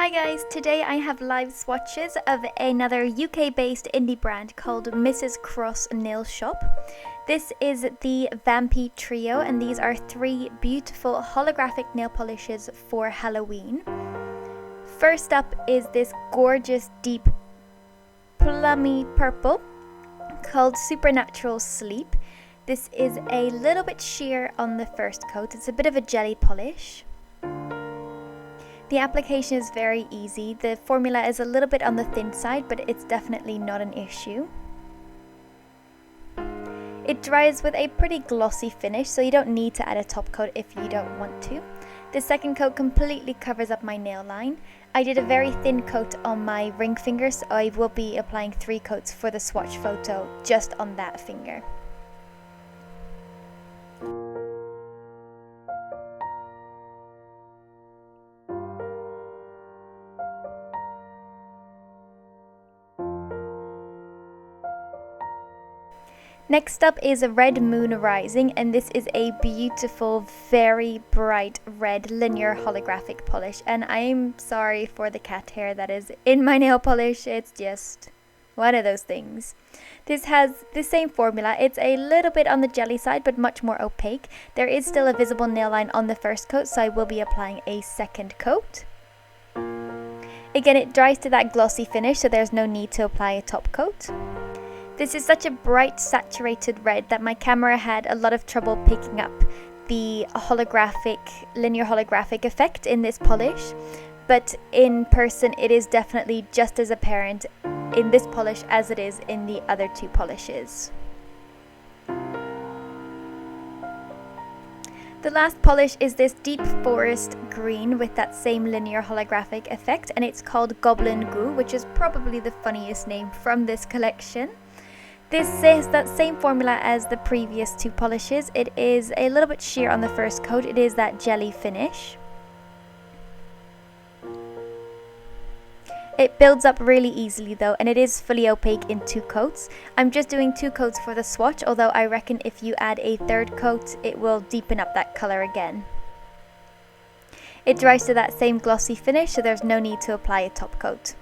Hi guys, today I have live swatches of another UK-based indie brand called Mrs. Cross Nail Shop. This is the Vampy Trio, and these are 3 beautiful holographic nail polishes for Halloween. First up is this gorgeous deep plummy purple called Supernatural Sleep. This is a little bit sheer on the first coat. It's a bit of a jelly polish. The application is very easy. The formula is a little bit on the thin side, but it's definitely not an issue. It dries with a pretty glossy finish, so you don't need to add a top coat if you don't want to. The second coat completely covers up my nail line. I did a very thin coat on my ring finger, so I will be applying 3 coats for the swatch photo just on that finger. Next up is a red Moon Aliasing, and this is a beautiful, very bright red linear holographic polish. And I'm sorry for the cat hair that is in my nail polish, it's just one of those things. This has the same formula. It's a little bit on the jelly side, but much more opaque. There is still a visible nail line on the first coat, so I will be applying a second coat. Again, it dries to that glossy finish, so there's no need to apply a top coat. This is such a bright saturated red that my camera had a lot of trouble picking up the linear holographic effect in this polish, but in person it is definitely just as apparent in this polish as it is in the other 2 polishes. The last polish is this deep forest green with that same linear holographic effect, and it's called Goblin Goo, which is probably the funniest name from this collection. This is that same formula as the previous 2 polishes. It is a little bit sheer on the first coat. It is that jelly finish. It builds up really easily though, and it is fully opaque in 2 coats. I'm just doing 2 coats for the swatch, although I reckon if you add a 3rd coat, it will deepen up that color again. It dries to that same glossy finish, so there's no need to apply a top coat.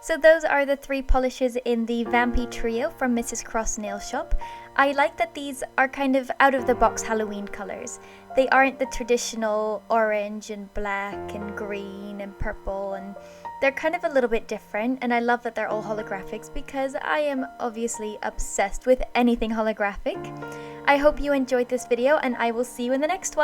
So those are the 3 polishes in the Vampy Trio from Mrs. Cross Nail Shop. I like that these are kind of out of the box Halloween colors. They aren't the traditional orange and black and green and purple, and they're kind of a little bit different, and I love that they're all holographics because I am obviously obsessed with anything holographic. I hope you enjoyed this video, and I will see you in the next one.